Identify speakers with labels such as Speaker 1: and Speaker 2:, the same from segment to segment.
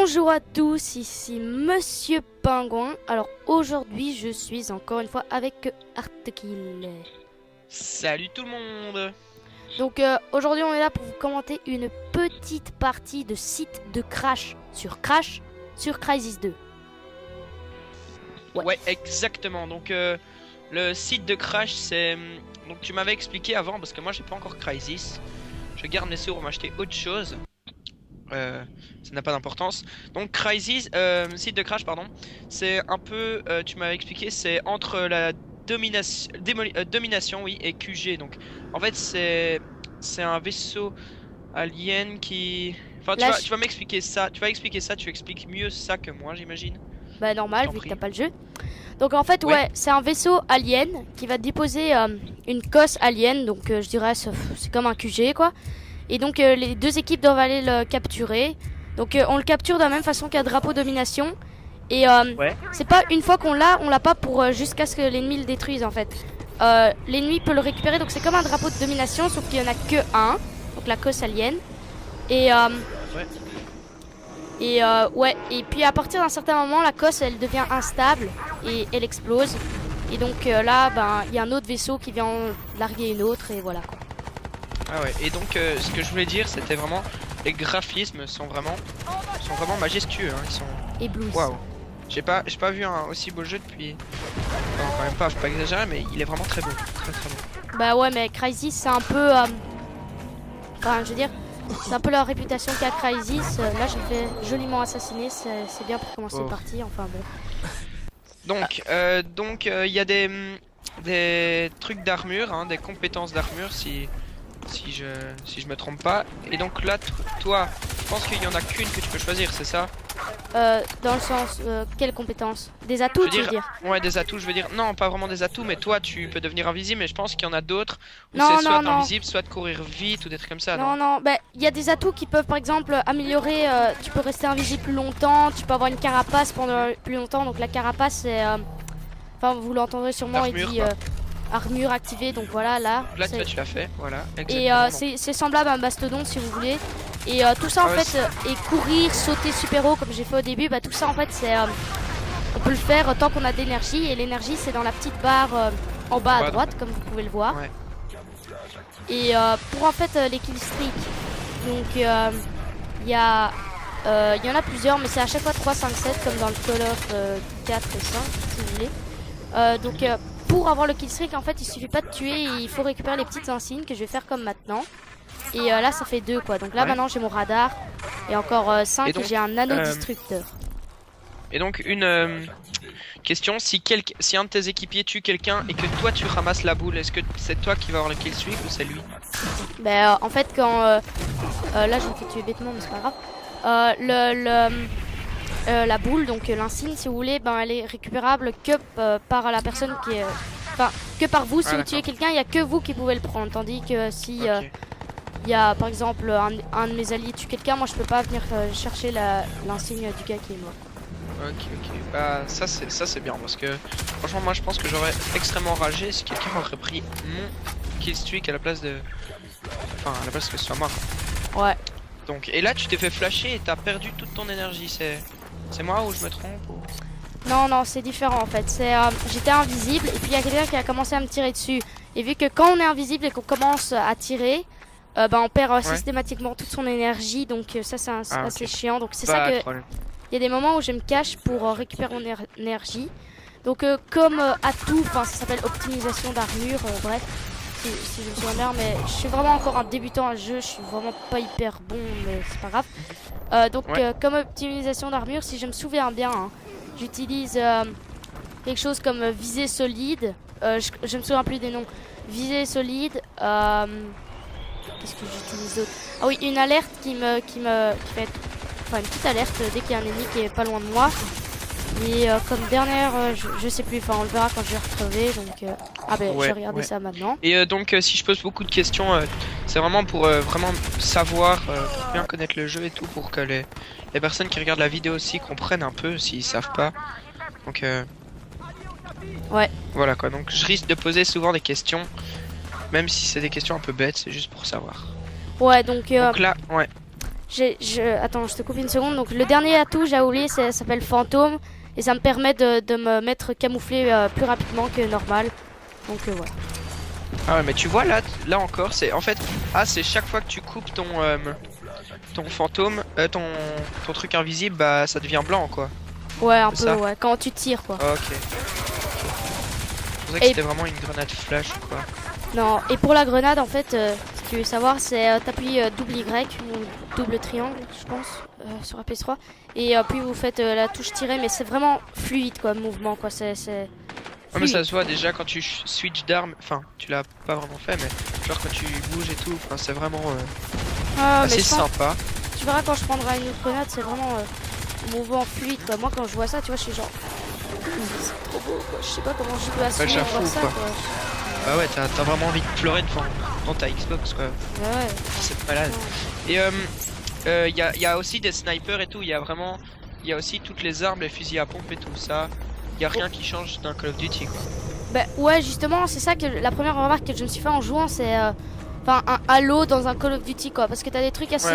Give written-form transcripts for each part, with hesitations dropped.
Speaker 1: Bonjour à tous, ici Monsieur Pingouin. Alors aujourd'hui je suis encore une fois avec Artkill.
Speaker 2: Salut tout le monde.
Speaker 1: Donc aujourd'hui on est là pour vous commenter une petite partie de site de Crash sur Crysis 2.
Speaker 2: Ouais, exactement. Donc le site de Crash, c'est... Donc tu m'avais expliqué avant, parce que moi j'ai pas encore Crysis. Je garde mes sous pour m'acheter autre chose. Ça n'a pas d'importance. Donc Crysis, site de Crash, pardon. C'est un peu, tu m'avais expliqué, c'est entre la domination, oui, et QG. Donc en fait c'est un vaisseau alien qui... Enfin tu vas m'expliquer ça. Tu vas expliquer ça. Tu expliques mieux ça que moi, j'imagine.
Speaker 1: Bah normal vu que t'as pas le jeu. Donc en fait ouais, c'est un vaisseau alien qui va déposer une cosse alien. Donc je dirais c'est comme un QG quoi. Et donc les deux équipes doivent aller le capturer. Donc on le capture de la même façon qu'un drapeau domination. Et c'est pas une fois qu'on l'a, on l'a pas pour jusqu'à ce que l'ennemi le détruise en fait. L'ennemi peut le récupérer, donc c'est comme un drapeau de domination, sauf qu'il y en a que un. Donc la cosse alien. Et et puis à partir d'un certain moment, la cosse elle devient instable et elle explose. Et donc là, ben il y a un autre vaisseau qui vient larguer une autre et voilà quoi.
Speaker 2: Ah ouais, et donc ce que je voulais dire, c'était vraiment les graphismes sont vraiment majestueux, hein. Ils sont...
Speaker 1: Éblouissants.
Speaker 2: Waouh. J'ai pas vu un aussi beau jeu depuis... Non, quand même pas, faut pas exagérer, mais il est vraiment très beau, très beau.
Speaker 1: Bah ouais, mais Crysis c'est un peu... Enfin, je veux dire, c'est un peu la réputation qu'a Crysis. Là, je me fais joliment assassiner, c'est bien pour commencer une partie, enfin bon.
Speaker 2: Donc, il y a des trucs d'armure, hein, des compétences d'armure, si je me trompe pas. Et donc là, toi, je pense qu'il y en a qu'une que tu peux choisir, c'est ça?
Speaker 1: Dans le sens, quelles compétences? Des atouts, tu veux dire?
Speaker 2: Ouais, des atouts, je veux dire. Non, pas vraiment des atouts, mais toi, tu peux devenir invisible, mais je pense qu'il y en a d'autres où c'est soit invisible, soit de courir vite ou des trucs comme ça, non?
Speaker 1: Non, bah, il y a des atouts qui peuvent, par exemple, améliorer, tu peux rester invisible plus longtemps, tu peux avoir une carapace pendant plus longtemps, donc la carapace, c'est... Enfin, vous l'entendrez sûrement, il dit... armure activée, donc voilà là.
Speaker 2: Là tu l'as fait, voilà.
Speaker 1: Et c'est semblable à un mastodonte si vous voulez. Et tout ça en fait, et courir, sauter super haut comme j'ai fait au début, bah tout ça en fait c'est... on peut le faire tant qu'on a d'énergie, et l'énergie c'est dans la petite barre en bas à droite comme vous pouvez le voir.
Speaker 2: Ouais.
Speaker 1: Et pour en fait les killstreaks, donc il y en a plusieurs, mais c'est à chaque fois 3, 5, 7 comme dans le Call of 4 et 5 si vous voulez. Donc pour avoir le killstreak en fait il suffit pas de tuer, il faut récupérer les petites insignes que je vais faire comme maintenant. Et là ça fait 2 quoi, donc là maintenant j'ai mon radar. Et encore 5 et j'ai un nano-destructeur.
Speaker 2: Et donc une question, si un de tes équipiers tue quelqu'un et que toi tu ramasses la boule, est-ce que c'est toi qui vas avoir le killstreak ou c'est lui?
Speaker 1: Bah en fait quand... là je me fais tuer bêtement mais c'est pas grave. La boule, donc l'insigne si vous voulez, ben elle est récupérable que par la personne qui est... Enfin, que par vous, si vous tuez quelqu'un, il n'y a que vous qui pouvez le prendre. Tandis que si il y a par exemple un de mes alliés tue quelqu'un, moi je peux pas venir chercher l'insigne du gars qui est mort.
Speaker 2: Ok, bah ça c'est bien, parce que franchement moi je pense que j'aurais extrêmement ragé si quelqu'un aurait pris mon killstreak à la place de... Enfin, à la place que ce soit mort.
Speaker 1: Ouais.
Speaker 2: Donc, et là tu t'es fait flasher et t'as perdu toute ton énergie, c'est moi ou je me trompe ou...
Speaker 1: Non, c'est différent en fait. J'étais invisible et puis il y a quelqu'un qui a commencé à me tirer dessus. Et vu que quand on est invisible et qu'on commence à tirer, on perd systématiquement toute son énergie. Donc ça c'est assez chiant. Donc c'est ça que... Il y a des moments où je me cache pour récupérer mon énergie. Donc comme atout, enfin ça s'appelle optimisation d'armure, bref. Si je me souviens bien, mais je suis vraiment encore un débutant à ce jeu, je suis vraiment pas hyper bon, mais c'est pas grave. Donc comme optimisation d'armure, si je me souviens bien, hein, j'utilise quelque chose comme visée solide. Je me souviens plus des noms. Visée solide. Qu'est-ce que j'utilise d'autre? Ah oui, une alerte qui fait, enfin une petite alerte dès qu'il y a un ennemi qui est pas loin de moi. Et comme dernière, je sais plus, enfin on le verra quand je vais retrouver, donc je vais regarder ça maintenant.
Speaker 2: Et donc si je pose beaucoup de questions, c'est vraiment pour vraiment savoir, pour bien connaître le jeu et tout, pour que les personnes qui regardent la vidéo aussi comprennent un peu s'ils savent pas. Donc
Speaker 1: ouais.
Speaker 2: Voilà quoi, donc je risque de poser souvent des questions, même si c'est des questions un peu bêtes, c'est juste pour savoir.
Speaker 1: Ouais, donc
Speaker 2: là,
Speaker 1: Attends, je te coupe une seconde. Donc le dernier atout, j'ai oublié, ça s'appelle fantôme. Et ça me permet de me mettre camouflé plus rapidement que normal. Donc voilà.
Speaker 2: Ah ouais, mais tu vois là encore, c'est en fait, c'est chaque fois que tu coupes ton fantôme, ton truc invisible, bah ça devient blanc quoi.
Speaker 1: Ouais, un peu,
Speaker 2: ça.
Speaker 1: ouais, quand tu tires quoi.
Speaker 2: Ok. Je pensais que c'était vraiment une grenade flash ou quoi.
Speaker 1: Non, et pour la grenade en fait, ce que tu veux savoir, c'est t'appuies double Y ou double triangle, je pense, sur la PS3. Et puis vous faites la touche tirer, mais c'est vraiment fluide quoi, mouvement quoi, c'est...
Speaker 2: Ouais, mais ça se voit déjà quand tu switch d'arme, enfin tu l'as pas vraiment fait, mais genre quand tu bouges et tout, enfin c'est vraiment assez sympa.
Speaker 1: Tu verras quand je prendrai une autre grenade, c'est vraiment mouvement fluide quoi. Moi quand je vois ça, tu vois, je suis genre... C'est trop beau quoi, je sais pas comment je peux assumer de voir ça quoi.
Speaker 2: Ah ouais, t'as vraiment envie de pleurer devant ta Xbox quoi.
Speaker 1: Ouais.
Speaker 2: C'est malade. Et y a aussi des snipers et tout, il y a aussi toutes les armes, les fusils à pompe et tout ça. Y a rien qui change d'un Call of Duty quoi.
Speaker 1: Bah ouais, justement, c'est ça que la première remarque que je me suis fait en jouant, c'est un Halo dans un Call of Duty quoi, parce que t'as des trucs assez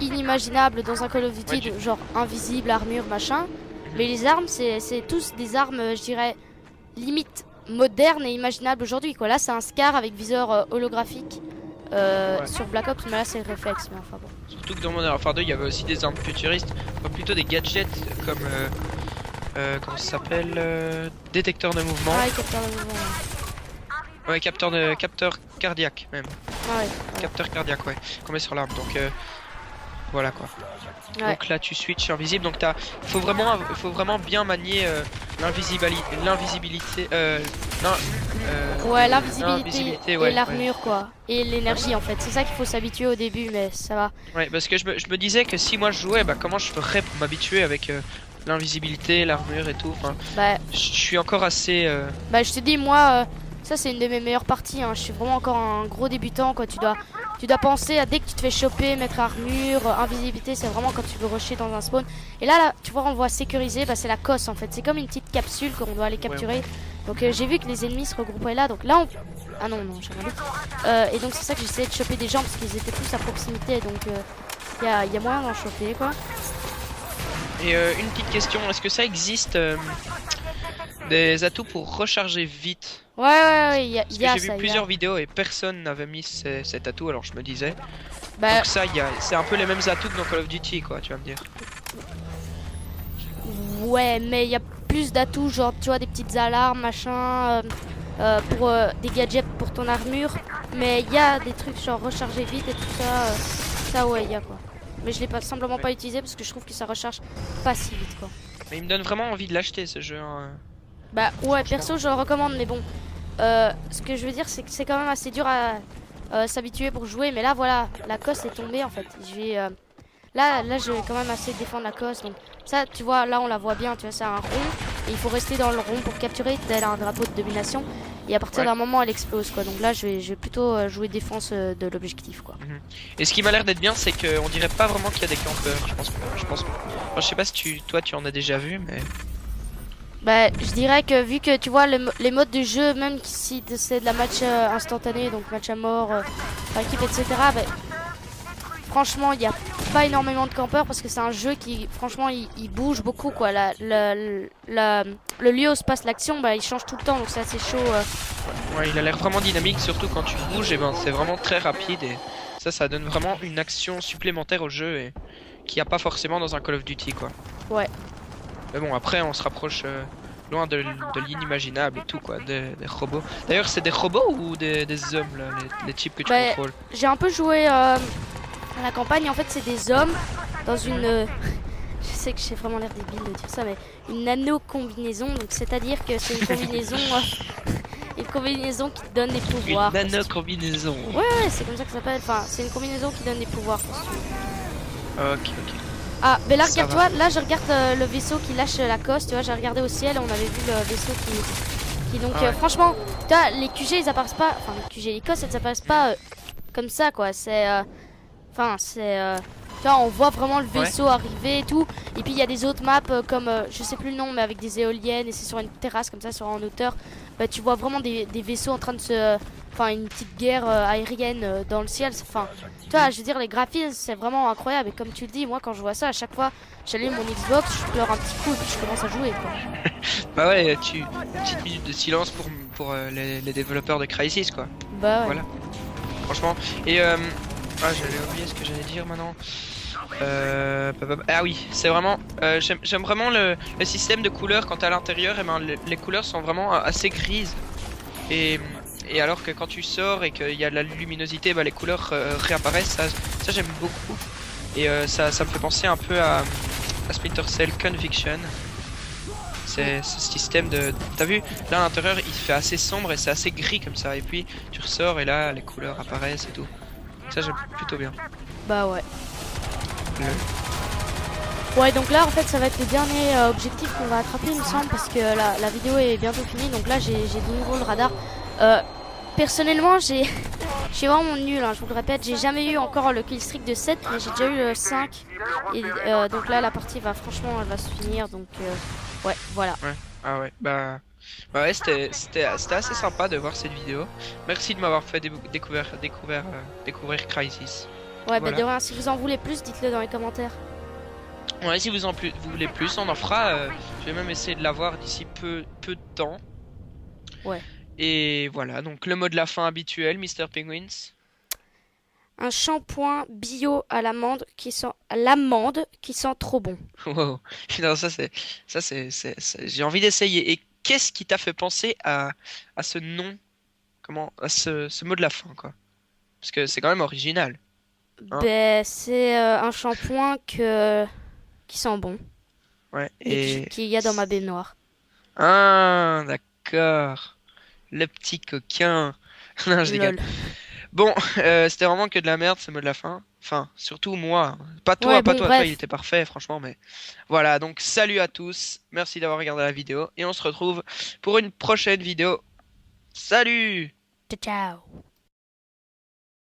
Speaker 1: inimaginables dans un Call of Duty, genre invisible, armure, machin. Mais les armes, c'est tous des armes, je dirais, limite modernes et imaginables aujourd'hui quoi. Là, c'est un SCAR avec viseur holographique sur Black Ops, mais là c'est réflexe. Mais enfin bon.
Speaker 2: Surtout que dans Modern Warfare 2, il y avait aussi des armes futuristes, enfin, plutôt des gadgets comme comment ça s'appelle, détecteur de mouvement.
Speaker 1: Ouais, capteur de mouvement.
Speaker 2: Ouais, capteur cardiaque même.
Speaker 1: Ouais.
Speaker 2: Capteur cardiaque, ouais. Qu'on met sur l'arme. Donc voilà quoi.
Speaker 1: Ouais.
Speaker 2: Donc là tu switches invisible. Donc il faut vraiment bien manier l'invisibilité.
Speaker 1: Ouais, l'invisibilité
Speaker 2: ouais,
Speaker 1: et l'armure quoi. Et l'énergie en fait. C'est ça qu'il faut s'habituer au début, mais ça va.
Speaker 2: Ouais, parce que je me disais que si moi je jouais, bah comment je ferais pour m'habituer avec l'invisibilité, l'armure et tout. Enfin,
Speaker 1: bah,
Speaker 2: je suis encore assez.
Speaker 1: Bah, je te dis, moi, ça c'est une de mes meilleures parties. Hein. Je suis vraiment encore un gros débutant quoi. Tu dois penser à dès que tu te fais choper, mettre armure, invisibilité, c'est vraiment quand tu veux rusher dans un spawn. Et là tu vois, on voit sécuriser, bah, c'est la cosse en fait. C'est comme une petite capsule qu'on doit aller capturer. Ouais. Donc j'ai vu que les ennemis se regroupaient là. Donc là, ah non, j'ai rien vu. Et donc c'est ça que j'essayais de choper des gens parce qu'ils étaient tous à proximité. Donc il y a moyen d'en choper quoi.
Speaker 2: Et une petite question, est-ce que ça existe des atouts pour recharger vite?
Speaker 1: Ouais, il y a ça.
Speaker 2: J'ai vu plusieurs vidéos et personne n'avait mis cet atout, alors je me disais.
Speaker 1: Bah,
Speaker 2: donc ça, c'est un peu les mêmes atouts que dans Call of Duty, quoi, tu vas me dire.
Speaker 1: Ouais, mais il y a plus d'atouts, genre tu vois, des petites alarmes, machin, pour des gadgets pour ton armure. Mais il y a des trucs genre recharger vite et tout ça. Ça, ouais, il y a quoi. Mais je l'ai simplement pas utilisé parce que je trouve que ça recharge pas si vite quoi.
Speaker 2: Mais il me donne vraiment envie de l'acheter ce jeu. Hein.
Speaker 1: Bah ouais, perso je le recommande, mais bon. Ce que je veux dire, c'est que c'est quand même assez dur à s'habituer pour jouer. Mais là voilà, la cosse est tombée en fait. Je vais, là je vais quand même assez défendre la cosse. Donc ça, tu vois, là on la voit bien, tu vois, c'est un rond. Et il faut rester dans le rond pour capturer tel un drapeau de domination. Et à partir d'un moment elle explose quoi. Donc là je vais plutôt jouer défense de l'objectif quoi.
Speaker 2: Et ce qui m'a l'air d'être bien, c'est qu'on dirait pas vraiment qu'il y a des campeurs. Je pense. Enfin, je sais pas si toi tu en as déjà vu, mais.
Speaker 1: Bah je dirais que vu que tu vois les modes de jeu, même si c'est de la match instantané, donc match à mort, par équipe, etc. Bah, franchement il n'y a pas énormément de campeurs parce que c'est un jeu qui franchement il bouge beaucoup quoi. Le lieu où se passe l'action, bah il change tout le temps, donc c'est assez chaud.
Speaker 2: Ouais, il a l'air vraiment dynamique, surtout quand tu bouges, et ben c'est vraiment très rapide et ça donne vraiment une action supplémentaire au jeu et qu'il n'y a pas forcément dans un Call of Duty quoi.
Speaker 1: Ouais.
Speaker 2: Mais bon, après on se rapproche loin de l'inimaginable et tout quoi, des robots. D'ailleurs c'est des robots ou des hommes là, les types que tu contrôles?
Speaker 1: J'ai un peu joué à la campagne, en fait c'est des hommes dans une... je sais que j'ai vraiment l'air débile de dire ça, mais une nano-combinaison, donc c'est-à-dire que c'est une combinaison... une combinaison qui te donne des pouvoirs.
Speaker 2: Une nano-combinaison.
Speaker 1: Ouais, c'est comme ça que ça s'appelle, enfin c'est une combinaison qui donne des pouvoirs.
Speaker 2: Ok.
Speaker 1: Ah, mais là, regarde-toi, là je regarde le vaisseau qui lâche la cosse, tu vois, j'ai regardé au ciel, on avait vu le vaisseau qui donc franchement, tu vois, les QG ils apparaissent pas, enfin les QG, les cosses elles apparaissent pas comme ça quoi, c'est, enfin c'est, Tu vois, on voit vraiment le
Speaker 2: Ouais.
Speaker 1: vaisseau arriver et tout. Et puis il y a des autres maps comme, je sais plus le nom, mais avec des éoliennes et c'est sur une terrasse comme ça, sur en hauteur. Bah, tu vois vraiment des vaisseaux en train de se... Enfin, une petite guerre aérienne dans le ciel. Enfin, tu vois, je veux dire, les graphismes, c'est vraiment incroyable. Et comme tu le dis, moi, quand je vois ça, à chaque fois, j'allume mon Xbox, je pleure un petit coup et puis je commence à jouer, quoi.
Speaker 2: Bah ouais, une petite minute de silence pour les développeurs de Crysis, quoi.
Speaker 1: Bah ouais.
Speaker 2: Voilà, franchement. Et j'allais oublier ce que j'allais dire maintenant. Ah oui, c'est vraiment. J'aime vraiment le système de couleurs quand t'es à l'intérieur. Et ben les couleurs sont vraiment assez grises. Et, et alors que quand tu sors et qu'il y a de la luminosité, bah, les couleurs réapparaissent. Ça j'aime beaucoup. Et ça me fait penser un peu à Splinter Cell Conviction. C'est ce système de... T'as vu, là à l'intérieur il fait assez sombre et c'est assez gris comme ça. Et puis tu ressors et là les couleurs apparaissent et tout. Ça j'aime plutôt bien.
Speaker 1: Bah ouais. Ouais, donc là en fait ça va être le dernier objectif qu'on va attraper il me semble parce que la vidéo est bientôt finie. Donc là j'ai de nouveau le radar. Personnellement je suis vraiment nul, hein, je vous le répète, j'ai jamais eu encore le kill streak de 7 mais j'ai déjà eu le 5. Et donc là la partie va franchement elle va se finir donc ouais voilà.
Speaker 2: Ouais, ah ouais, bah ouais, c'était assez sympa de voir cette vidéo. Merci de m'avoir fait découvrir Crysis.
Speaker 1: Ouais, bah
Speaker 2: Voilà.
Speaker 1: de rien, si vous en voulez plus, dites-le dans les commentaires.
Speaker 2: Ouais, si vous vous voulez plus, on en fera. Je vais même essayer de l'avoir d'ici peu de temps.
Speaker 1: Ouais.
Speaker 2: Et voilà, donc le mot de la fin habituel, Mr. Penguins.
Speaker 1: Un shampoing bio à l'amande qui sent trop bon.
Speaker 2: Wow. Non, j'ai envie d'essayer. Et qu'est-ce qui t'a fait penser à ce nom, à ce mot de la fin, quoi? Parce que c'est quand même original, hein?
Speaker 1: Ben, c'est un shampoing qui sent bon
Speaker 2: Ouais,
Speaker 1: et
Speaker 2: et...
Speaker 1: qu'il y a dans ma baignoire.
Speaker 2: Ah, d'accord. Le petit coquin. Non, je rigole.
Speaker 1: Lol.
Speaker 2: Bon, c'était vraiment que de la merde ce mot de la fin. Enfin, surtout moi.
Speaker 1: Ouais,
Speaker 2: Pas
Speaker 1: bon,
Speaker 2: toi, toi il
Speaker 1: bref.
Speaker 2: était parfait, franchement, mais... Voilà, donc salut à tous. Merci d'avoir regardé la vidéo. Et on se retrouve pour une prochaine vidéo. Salut!
Speaker 1: Ciao, ciao.